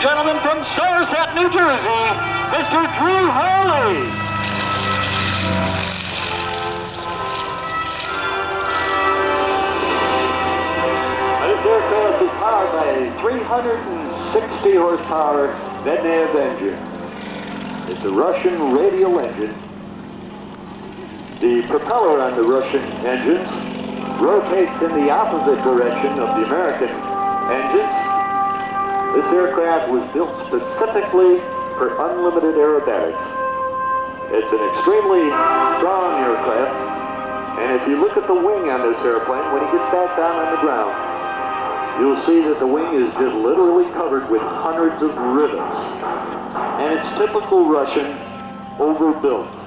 gentlemen, from Somerset, New Jersey, Mr. Drew Hurley. This aircraft is powered by a 360 horsepower Medford engine. It's a Russian radial engine. The propeller on the Russian engines rotates in the opposite direction of the American engines. This aircraft was built specifically for unlimited aerobatics. It's an extremely strong aircraft, and if you look at the wing on this airplane, when you get back down on the ground, you'll see that the wing is just literally covered with hundreds of rivets. And it's typical Russian, overbuilt.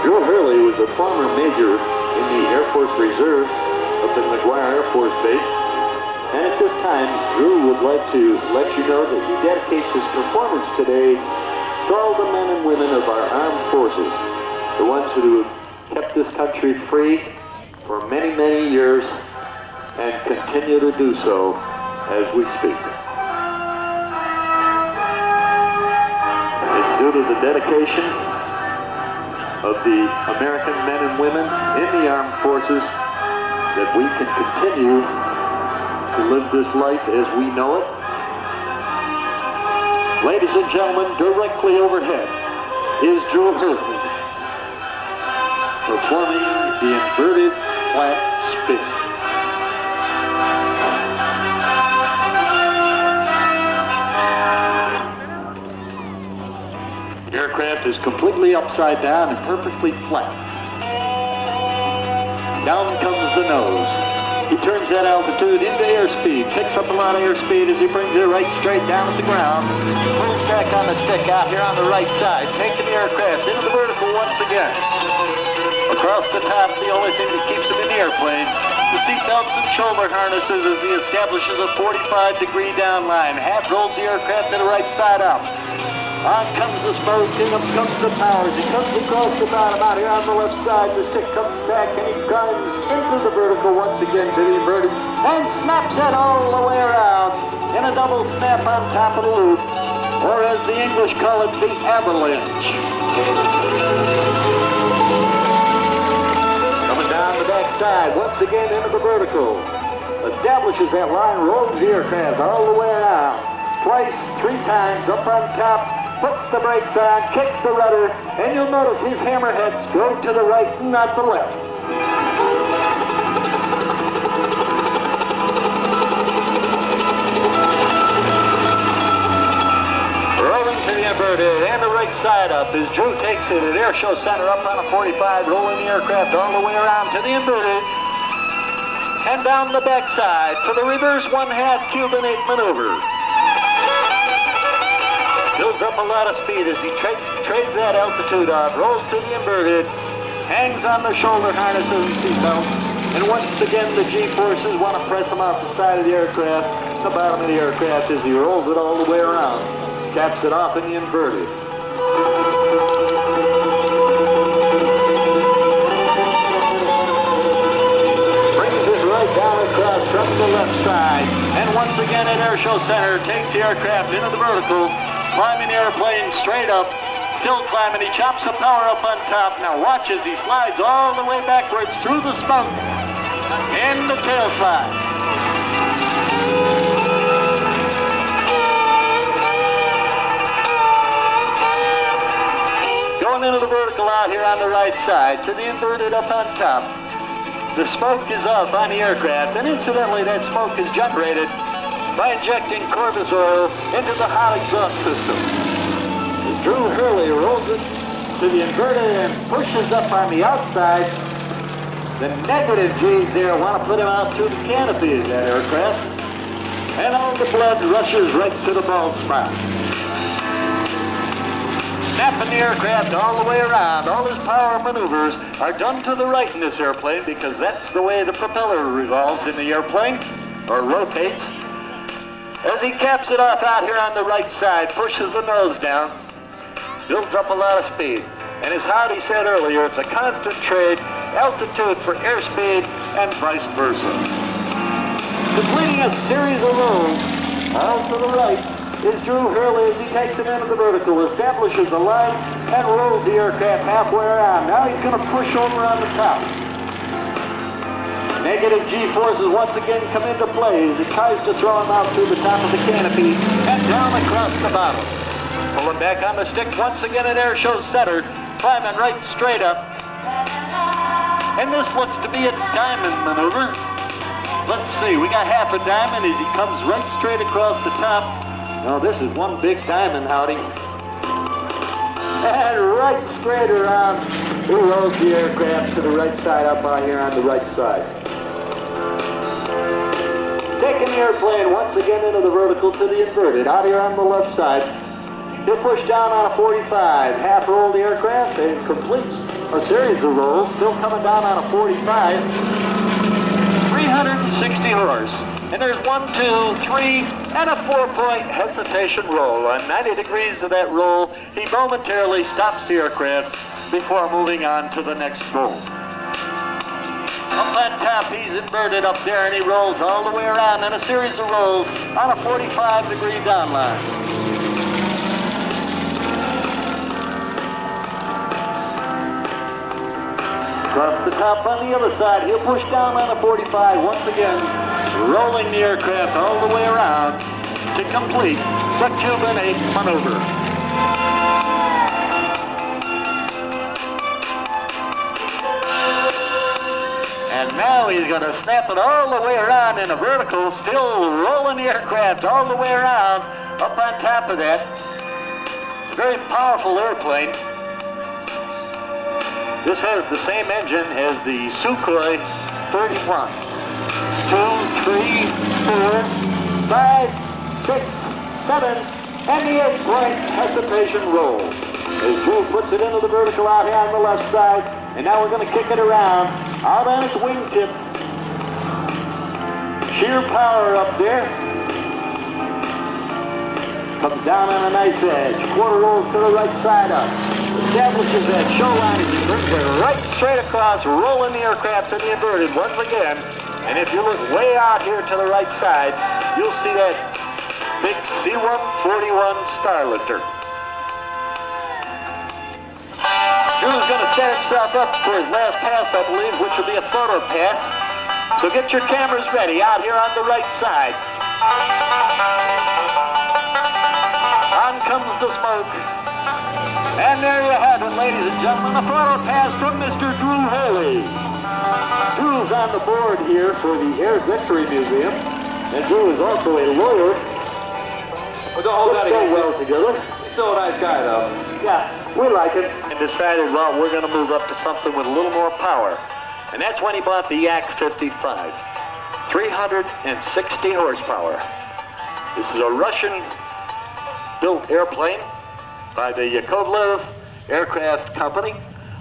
Drew Hurley was a former major in the Air Force Reserve up at McGuire Air Force Base. And at this time, Drew would like to let you know that he dedicates his performance today to all the men and women of our armed forces, the ones who have kept this country free for many, many years and continue to do so as we speak. It's due to the dedication of the American men and women in the armed forces that we can continue to live this life as we know it. Ladies and gentlemen, directly overhead is Drew Hurley performing the inverted flat spin. The aircraft is completely upside down and perfectly flat. Down comes the nose. He turns that altitude into airspeed, picks up a lot of airspeed as he brings it right straight down at the ground. Pulls back on the stick out here on the right side, taking the aircraft into the vertical once again. Across the top, the only thing that keeps him in the airplane, the seat belts and shoulder harnesses as he establishes a 45-degree down line. Half rolls the aircraft to the right side up. On comes the smoke, and up comes the powers. He comes across the bottom out here on the left side. The stick comes back and he drives into the vertical once again to the inverted and snaps it all the way around in a double snap on top of the loop, or as the English call it, the avalanche. Coming down the back side once again into the vertical. Establishes that line, rolls the aircraft all the way around. Twice, 3 times up on top. puts the brakes on, kicks the rudder, and you'll notice his hammerheads go to the right, not the left. Rolling to the inverted and the right side up as Drew takes it at Airshow Center up on a 45, rolling the aircraft all the way around to the inverted and down the backside for the reverse 1/2 Cuban 8 maneuver. Builds up a lot of speed as he trades that altitude off, rolls to the inverted, hangs on the shoulder harnesses and seatbelt, and once again the G-forces want to press him off the side of the aircraft, the bottom of the aircraft as he rolls it all the way around. Caps it off in the inverted. Brings it right down across from the left side, and once again at Airshow Center takes the aircraft into the vertical, climbing the airplane straight up, still climbing. He chops the power up on top. Now watch as he slides all the way backwards through the smoke and the tail slide. Going into the vertical out here on the right side to the inverted up on top. The smoke is off on the aircraft, and incidentally that smoke is generated by injecting Corvus oil into the hot exhaust system. As Drew Hurley rolls it to the inverted and pushes up on the outside, the negative G's there want to put him out through the canopy of that aircraft, and all the blood rushes right to the bald spot. Snapping the aircraft all the way around. All his power maneuvers are done to the right in this airplane because that's the way the propeller revolves in the airplane, or rotates. As he caps it off out here on the right side, pushes the nose down, builds up a lot of speed. And as Howdy said earlier, it's a constant trade, altitude for airspeed and vice versa. Completing a series of rolls, all to the right, is Drew Hurley as he takes it into the vertical, establishes a line, and rolls the aircraft halfway around. Now he's going to push over on the top. Negative G-forces once again come into play as he tries to throw him out through the top of the canopy and down across the bottom. Pulling back on the stick once again at Airshow Center, climbing right straight up. And this looks to be a diamond maneuver. Let's see, we got half a diamond as he comes right straight across the top. No, this is one big diamond, Howdy. And right straight around, he rolls the aircraft to the right side up out here on the right side. Taking the airplane once again into the vertical to the inverted, out here on the left side. He'll push down on a 45, half roll the aircraft, and completes a series of rolls, still coming down on a 45. 360 horse. And there's 1, 2, 3, and a 4-point hesitation roll. On 90 degrees of that roll, he momentarily stops the aircraft before moving on to the next roll. Up on top, he's inverted up there, and he rolls all the way around in a series of rolls on a 45-degree downline. Across the top on the other side, he'll push down on a 45 once again, rolling the aircraft all the way around to complete the Cuban 8 maneuver. And now he's going to snap it all the way around in a vertical, still rolling the aircraft all the way around up on top of that. It's a very powerful airplane. This has the same engine as the Sukhoi 31. 2, 3, 4, 5, 6, 7, and the 8-point hesitation roll. As Drew puts it into the vertical out here on the left side, and now we're going to kick it around, out on its wingtip. Sheer power up there. Comes down on a nice edge, quarter rolls to the right side up. Establishes that show line as he brings it right straight across, rolling the aircraft to the inverted once again. And if you look way out here to the right side, you'll see that big C-141 Starlifter. Drew's going to set himself up for his last pass, I believe, which will be a photo pass. So get your cameras ready out here on the right side. On comes the smoke. And there you have it, ladies and gentlemen, a photo pass from Mr. Drew Hurley. Drew's on the board here for the Air Victory Museum, and Drew is also a lawyer. Well, don't hold that against well together. He's still a nice guy, though. Yeah, we like it. And decided, well, we're going to move up to something with a little more power. And that's when he bought the Yak 55. 360 horsepower. This is a Russian-built airplane by the Yakovlev Aircraft Company,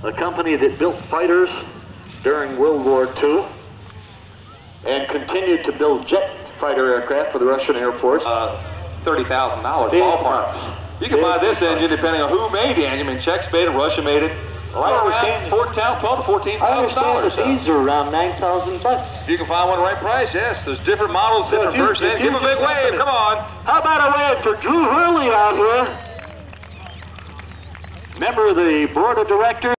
a company that built fighters during World War II and continued to build jet fighter aircraft for the Russian Air Force. $30,000 ballpark. You can buy this engine depending on who made the engine. I mean, Czechs made it, Russia made it. Right around $12,000 to $14,000. These are around $9,000 bucks. If you can find one the right price, yes. There's different models, different versions. Give a big wave, come on. How about a wave for Drew Hurley out here? Member of the board of directors.